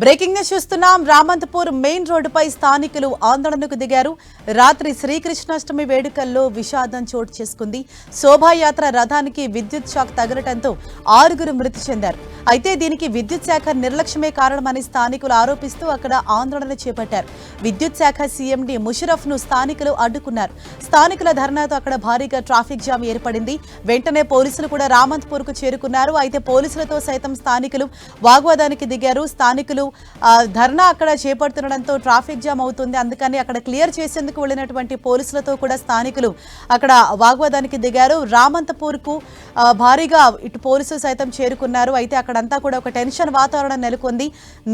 Breaking news చూస్తున్నాం. Ramanthapur main రోడ్డుపై స్థానికులు ఆందోళనకు దిగారు. రాత్రి శ్రీకృష్ణాష్టమి వేడుకల్లో విషాదం చోటు చేసుకుంది. శోభాయాత్ర రథానికి విద్యుత్ షాక్ తగలటంతో 6 మృతి చెందారు. అయితే దీనికి విద్యుత్ శాఖ నిర్లక్ష్యమే కారణమని స్థానికులు ఆరోపిస్తూ అక్కడ ఆందోళన చేపట్టారు. విద్యుత్ శాఖ సీఎండీ ముషరఫ్ ను స్థానికులు అడ్డుకున్నారు. స్థానికుల ధర్నాతో అక్కడ భారీగా ట్రాఫిక్ జామ్ ఏర్పడింది. వెంటనే పోలీసులు కూడా రామంతపూర్ కు చేరుకున్నారు. అయితే పోలీసులతో సైతం స్థానికులు వాగ్వాదానికి దిగారు. స్థానికులు ధర్నా అక్కడ చేపడుతుండటంతో ట్రాఫిక్ జామ్ అవుతుంది. అందుకని అక్కడ క్లియర్ చేసేందుకు వెళ్లినటువంటి పోలీసులతో కూడా స్థానికులు అక్కడ వాగ్వాదానికి దిగారు. రామంతపూర్ కు భారీగా ఇటు పోలీసులు సైతం చేరుకున్నారు. అయితే అక్కడంతా కూడా ఒక టెన్షన్ వాతావరణం నెలకొంది.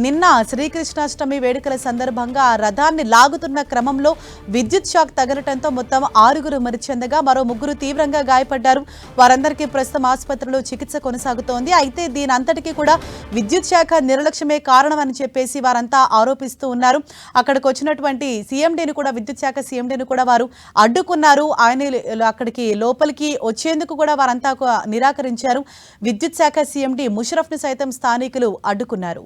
నిన్న శ్రీకృష్ణాష్టమి వేడుకల సందర్భంగా ఆ రథాన్ని లాగుతున్న క్రమంలో విద్యుత్ షాక్ తగలటంతో మొత్తం 6 మృతి చెందగా మరో 3 తీవ్రంగా గాయపడ్డారు. వారందరికీ ప్రస్తుతం ఆసుపత్రిలో చికిత్స కొనసాగుతోంది. అయితే దీని అంతటికీ కూడా విద్యుత్ శాఖ నిర్లక్ష్యమే కారణం అని చెప్పేసి వారంతా ఆరోపిస్తూ ఉన్నారు. అక్కడికి వచ్చినటువంటి సీఎండీని కూడా విద్యుత్ శాఖ సీఎండీని కూడా వారు అడ్డుకున్నారు. ఆయన అక్కడికి లోపలికి వచ్చేందుకు కూడా వారంతా నిరాకరించారు. విద్యుత్ శాఖ సీఎండీ ముషరఫ్ ను సైతం స్థానికులు అడ్డుకున్నారు.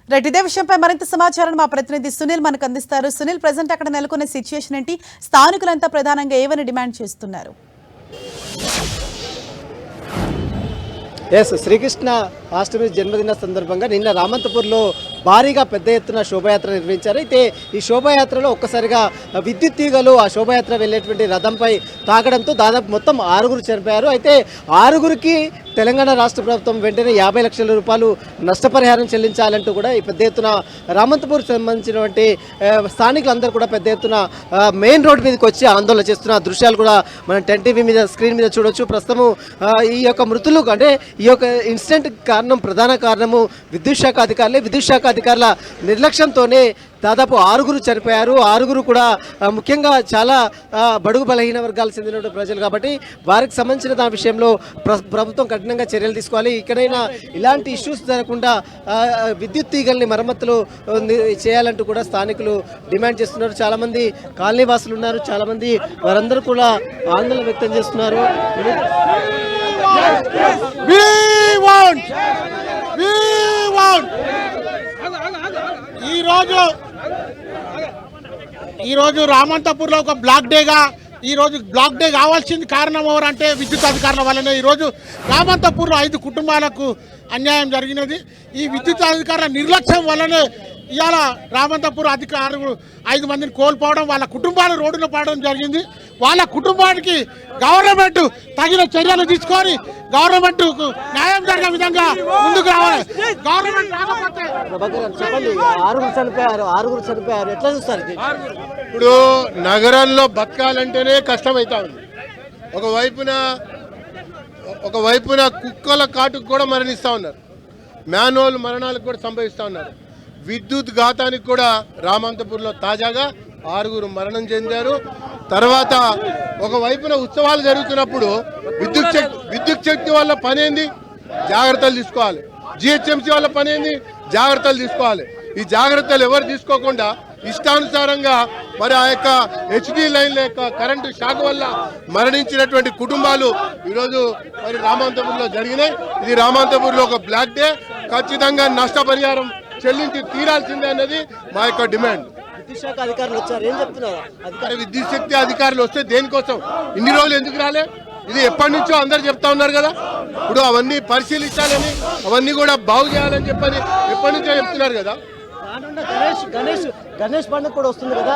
రైట్, ఇదే విషయంపై మరింత సమాచారం మా ప్రతినిధి సునీల్ మనకు అందిస్తారు. సునీల్, ప్రజెంట్ అక్కడ నెలకొన్న సిచ్యుయేషన్ ఏంటి? స్థానికులంతా ప్రధానంగా ఏమని డిమాండ్ చేస్తున్నారు? శ్రీకృష్ణ అష్టమి జన్మదిన సందర్భంగా నిన్న రామంతపూర్లో భారీగా పెద్ద ఎత్తున శోభాయాత్ర నిర్వహించారు. అయితే ఈ శోభాయాత్రలో ఒక్కసారిగా విద్యుత్ తీగలు ఆ శోభాయాత్ర వెళ్ళేటువంటి రథంపై తాకడంతో దాదాపు మొత్తం 6 చనిపోయారు. అయితే 6కి తెలంగాణ రాష్ట్ర ప్రభుత్వం వెంటనే 50 లక్షల రూపాయలు నష్టపరిహారం చెల్లించాలంటూ కూడా ఈ పెద్ద ఎత్తున రామంతపూర్ సంబంధించినటువంటి స్థానికులందరూ కూడా పెద్ద ఎత్తున మెయిన్ రోడ్ మీదకి వచ్చి ఆందోళన చేస్తున్న దృశ్యాలు కూడా మనం 10 టీవీ మీద స్క్రీన్ మీద చూడొచ్చు. ప్రస్తుతం ఈ యొక్క మృతులు అంటే ఈ యొక్క ఇన్సిడెంట్ ప్రధాన కారణము విద్యుత్ శాఖ అధికారులే. విద్యుత్ శాఖ అధికారుల నిర్లక్ష్యంతోనే దాదాపు 6 చనిపోయారు. 6 కూడా ముఖ్యంగా చాలా బడుగు బలహీన వర్గాలకు చెందిన ప్రజలు కాబట్టి వారికి సంబంధించిన దాని విషయంలో ప్రభుత్వం కఠినంగా చర్యలు తీసుకోవాలి. ఇక్కడైనా ఇలాంటి ఇష్యూస్ జరగకుండా విద్యుత్ తీగల్ని మరమ్మతులు చేయాలంటూ కూడా స్థానికులు డిమాండ్ చేస్తున్నారు. చాలామంది కాలనీ వాసులు ఉన్నారు. చాలామంది వారందరూ కూడా ఆందోళన వ్యక్తం చేస్తున్నారు. ఈరోజు రామంతపూర్లో ఒక బ్లాక్ డేగా ఈరోజు బ్లాక్ డే కావాల్సింది కారణం ఎవరంటే విద్యుత్ అధికారుల వల్లనే. ఈరోజు రామంతపూర్లో 5 కుటుంబాలకు అన్యాయం జరిగినది. ఈ విద్యుత్ అధికారుల నిర్లక్ష్యం వల్లనే ఇవాళ రామంతపూర్ అధికారులు 5 మందిని కోల్పోవడం, వాళ్ళ కుటుంబాలు రోడ్డున పడడం జరిగింది. వాళ్ళ కుటుంబానికి గవర్నమెంట్ తగిన చర్యలు తీసుకొని గవర్నమెంట్ న్యాయం జరిగే విధంగా ముందుకు రావాలి. గవర్నమెంట్ రాకపోతే 6 చనిపోయారు ఎట్లా చూస్తారు? ఇప్పుడు నగరంలో బతకాలంటేనే కష్టమైతా ఉంది. ఒకవైపున కుక్కల కాటుకు కూడా మరణిస్తూ ఉన్నారు. మ్యాన్హోల్ మరణాలకు కూడా సంభవిస్తూ ఉన్నారు. విద్యుత్ ఘాతానికి కూడా రామంతపూర్లో తాజాగా 6 మరణం చెందారు. తర్వాత ఒకవైపున ఉత్సవాలు జరుగుతున్నప్పుడు విద్యుత్ శక్తి వల్ల పనేంది, జాగ్రత్తలు తీసుకోవాలి. జిహెచ్ఎంసీ వాళ్ళ పనేంది, జాగ్రత్తలు తీసుకోవాలి. ఈ జాగ్రత్తలు ఎవరు తీసుకోకుండా ఇష్టానుసారంగా మరి ఆ యొక్క హెచ్డి లైన్ల యొక్క కరెంటు షాక్ వల్ల మరణించినటువంటి కుటుంబాలు ఈరోజు మరి రామంతపూర్లో జరిగినాయి. ఇది రామంతపూర్లో ఒక బ్లాక్ డే. ఖచ్చితంగా నష్టపరిహారం చెల్లించి తీరాల్సిందే అన్నది మా యొక్క డిమాండ్. విద్యుత్ శాఖ అధికారులు వచ్చారు, ఏం చెప్తున్నారు? విద్యుత్ శక్తి అధికారులు వస్తే దేనికోసం ఇన్ని రోజులు ఎందుకు రాలే? ఇది ఎప్పటి నుంచో అందరు చెప్తా ఉన్నారు కదా. ఇప్పుడు అవన్నీ పరిశీలించాలని, అవన్నీ కూడా బాగు చేయాలని చెప్పని ఎప్పటి నుంచో చెప్తున్నారు కదా. గణేష్ పండుగ కూడా వస్తుంది కదా.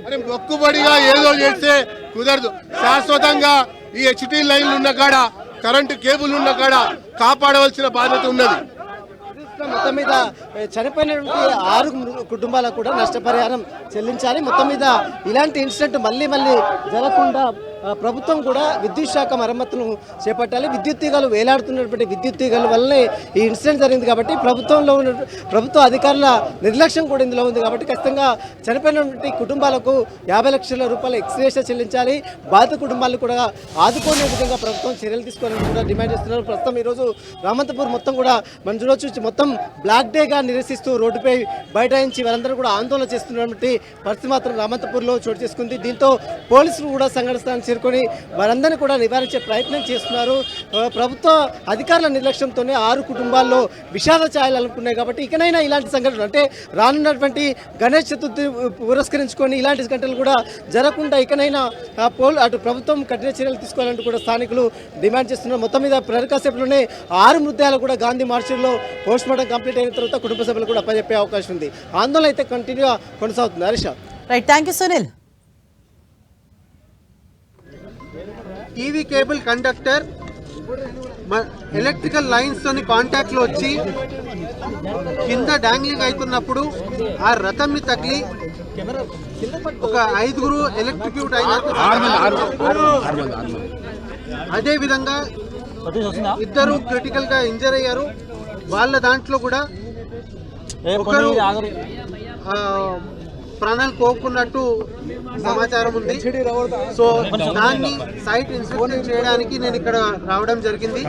మరి మొక్కుబడిగా ఏదో చేస్తే కుదరదు. శాశ్వతంగా ఈ హెచ్టీ లైన్లు ఉన్న కాడ, కరెంటు కేబుల్ ఉన్న కాడ కాపాడవలసిన బాధ్యత ఉన్నది. మొత్తం మీద చనిపోయినటువంటి 6 కుటుంబాలకు కూడా నష్టపరిహారం చెల్లించాలి. మొత్తం మీద ఇలాంటి ఇన్సిడెంట్ మళ్ళీ జరగకుండా ప్రభుత్వం కూడా విద్యుత్ శాఖ మరమ్మతులు చేపట్టాలి. విద్యుత్ తీగలు వేలాడుతున్నటువంటి విద్యుత్ తీగల వల్లనే ఈ ఇన్సిడెంట్ జరిగింది కాబట్టి ప్రభుత్వ అధికారుల నిర్లక్ష్యం కూడా ఇందులో ఉంది కాబట్టి ఖచ్చితంగా చనిపోయినటువంటి కుటుంబాలకు 50 లక్షల రూపాయల ఎక్స్గ్రేషియా చెల్లించాలి. బాధిత కుటుంబాలను కూడా ఆదుకునే విధంగా ప్రభుత్వం చర్యలు తీసుకోవాలని కూడా డిమాండ్ చేస్తున్నారు. ప్రస్తుతం ఈరోజు రామంతపూర్ మొత్తం కూడా మనం చూడవచ్చు, మొత్తం కేవలం బ్లాక్ డేగా నిరసిస్తూ రోడ్డుపై బైఠాయించి వారందరూ కూడా ఆందోళన చేస్తున్నటువంటి పరిస్థితి మాత్రం రామంతపూర్లో చోటు చేసుకుంది. దీంతో పోలీసులు కూడా సంఘటన స్థానం చేరుకొని వారందరినీ కూడా నివారించే ప్రయత్నం చేస్తున్నారు. ప్రభుత్వ అధికారుల నిర్లక్ష్యంతోనే 6 కుటుంబాల్లో విషాద ఛాయలు అనుకున్నాయి. కాబట్టి ఇకనైనా ఇలాంటి సంఘటనలు అంటే రానున్నటువంటి గణేష్ చతుర్థి పురస్కరించుకొని ఇలాంటి సంఘటనలు కూడా జరగకుండా ఇకనైనా అటు ప్రభుత్వం కఠిన చర్యలు తీసుకోవాలంటూ కూడా స్థానికులు డిమాండ్ చేస్తున్నారు. మొత్తం మీద కాసేపులోనే 6 మృతదేహాలు కూడా గాంధీ మార్చిలో పోస్ట్ మార్టం కంప్లీట్ అయిన తర్వాత కుటుంబ సభ్యులు కూడా అప్పచెప్పే అవకాశం ఉంది. ఆందోళన అయితే కంటిన్యూగా కొనసాగుతుంది. Harish, right, thank you Sunil. TV cable conductor electrical lines తోని కాంటాక్ట్ లో వచ్చి కింద డాంగ్లింగ్ అవుతున్నప్పుడు ఆ రథంని తగిలి ఒక 5 ఎలక్ట్రిక్యూట్ అయినారు. అదే విధంగా 2 క్రిటికల్ గా ఇంజర్ అయ్యారు. వాళ్ళ దాంట్లో కూడా ఒకరు ప్రాణాలు కోరుకున్నట్టు సమాచారం ఉంది. సో దాన్ని సైట్ ఇన్స్పెక్షన్ చేయడానికి నేను ఇక్కడ రావడం జరిగింది.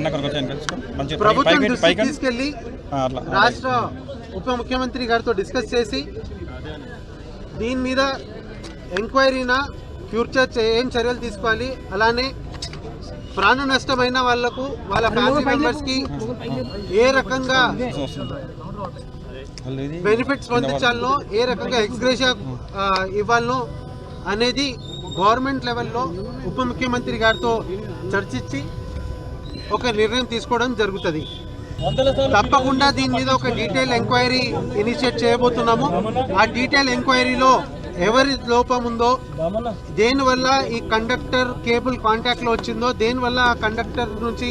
ప్రభుత్వం దృష్టికి తీసుకెళ్లి రాష్ట్ర ఉప ముఖ్యమంత్రి గారితో డిస్కస్ చేసి దీని మీద ఎంక్వైరీనా ఫ్యూచర్ ఏం చర్యలు తీసుకోవాలి, అలానే ప్రాణ నష్టమైన వాళ్లకు వాళ్ళ ఫ్యామిలీ మెంబర్స్ కి ఏ రకంగా బెనిఫిట్స్ పొందించాలనో, ఏ రకంగా ఎక్స్గ్రేషియా ఇవ్వాలనో అనేది గవర్నమెంట్ లెవెల్లో ఉప ముఖ్యమంత్రి గారితో చర్చించి ఒక నిర్ణయం తీసుకోవడం జరుగుతుంది. తప్పకుండా దీని మీద ఒక డీటెయిల్ ఎంక్వైరీ ఇనిషియేట్ చేయబోతున్నాము. ఆ డీటెయిల్ ఎంక్వైరీలో ఎవరి లోపం ఉందో, దేనివల్ల ఈ కండక్టర్ కేబుల్ కాంటాక్ట్ లో వచ్చిందో, దేనివల్ల ఆ కండక్టర్ నుంచి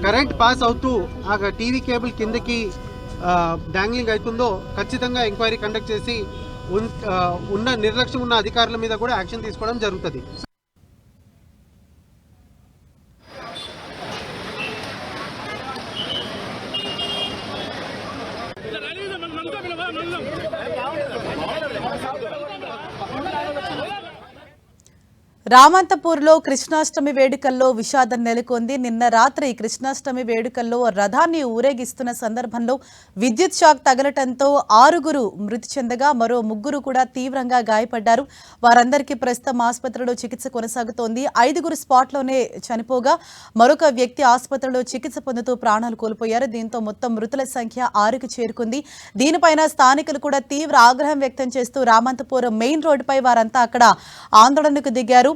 కరెంట్ పాస్ అవుతూ ఆ టీవీ కేబుల్ కిందకి డాంగ్లింగ్ అవుతుందో ఖచ్చితంగా ఎంక్వైరీ కండక్ట్ చేసి ఉన్న నిర్లక్ష్యం ఉన్న అధికారుల మీద కూడా యాక్షన్ తీసుకోవడం జరుగుతుంది. రామంతపూర్లో కృష్ణాష్టమి వేడుకల్లో విషాదం నెలకొంది. నిన్న రాత్రి కృష్ణాష్టమి వేడుకల్లో రథాన్ని ఊరేగిస్తున్న సందర్భంలో విద్యుత్ షాక్ తగలటంతో 6 మృతి చెందగా మరో 3 కూడా తీవ్రంగా గాయపడ్డారు. వారందరికీ ప్రస్తుతం ఆసుపత్రిలో చికిత్స కొనసాగుతోంది. 5 స్పాట్లోనే చనిపోగా మరొక వ్యక్తి ఆసుపత్రిలో చికిత్స పొందుతూ ప్రాణాలు కోల్పోయారు. దీంతో మొత్తం మృతుల సంఖ్య 6కి చేరుకుంది. దీనిపైన స్థానికులు కూడా తీవ్ర ఆగ్రహం వ్యక్తం చేస్తూ రామంతపూర్ మెయిన్ రోడ్డుపై వారంతా అక్కడ ఆందోళనకు దిగారు.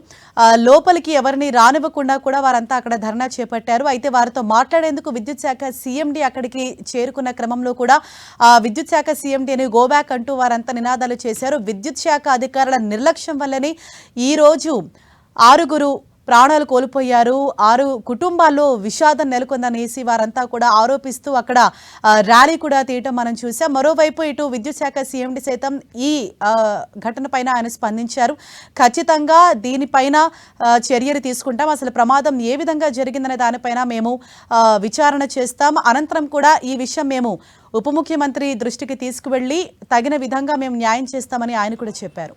లోపలికి ఎవరిని రానివ్వకుండా కూడా వారంతా అక్కడ ధర్నా చేపట్టారు. అయితే వారితో మాట్లాడేందుకు విద్యుత్ శాఖ సీఎండీ అక్కడికి చేరుకున్న క్రమంలో కూడా విద్యుత్ శాఖ సీఎండీని గో బ్యాక్ అంటూ వారంతా నినాదాలు చేశారు. విద్యుత్ శాఖ అధికారుల నిర్లక్ష్యం వల్లనే ఈ రోజు 6 ప్రాణాలు కోల్పోయారు. 6 కుటుంబాల్లో విషాదం నెలకొందనేసి వారంతా కూడా ఆరోపిస్తూ అక్కడ ర్యాలీ కూడా తీయటం మనం చూసాం. మరోవైపు ఇటు విద్యుత్ శాఖ సీఎండీ సైతం ఈ ఘటనపైన ఆయన స్పందించారు. ఖచ్చితంగా దీనిపైన చర్యలు తీసుకుంటాం, అసలు ప్రమాదం ఏ విధంగా జరిగిందనే దానిపైన మేము విచారణ చేస్తాం, అనంతరం కూడా ఈ విషయం మేము ఉప ముఖ్యమంత్రి దృష్టికి తీసుకువెళ్ళి తగిన విధంగా మేము న్యాయం చేస్తామని ఆయన కూడా చెప్పారు.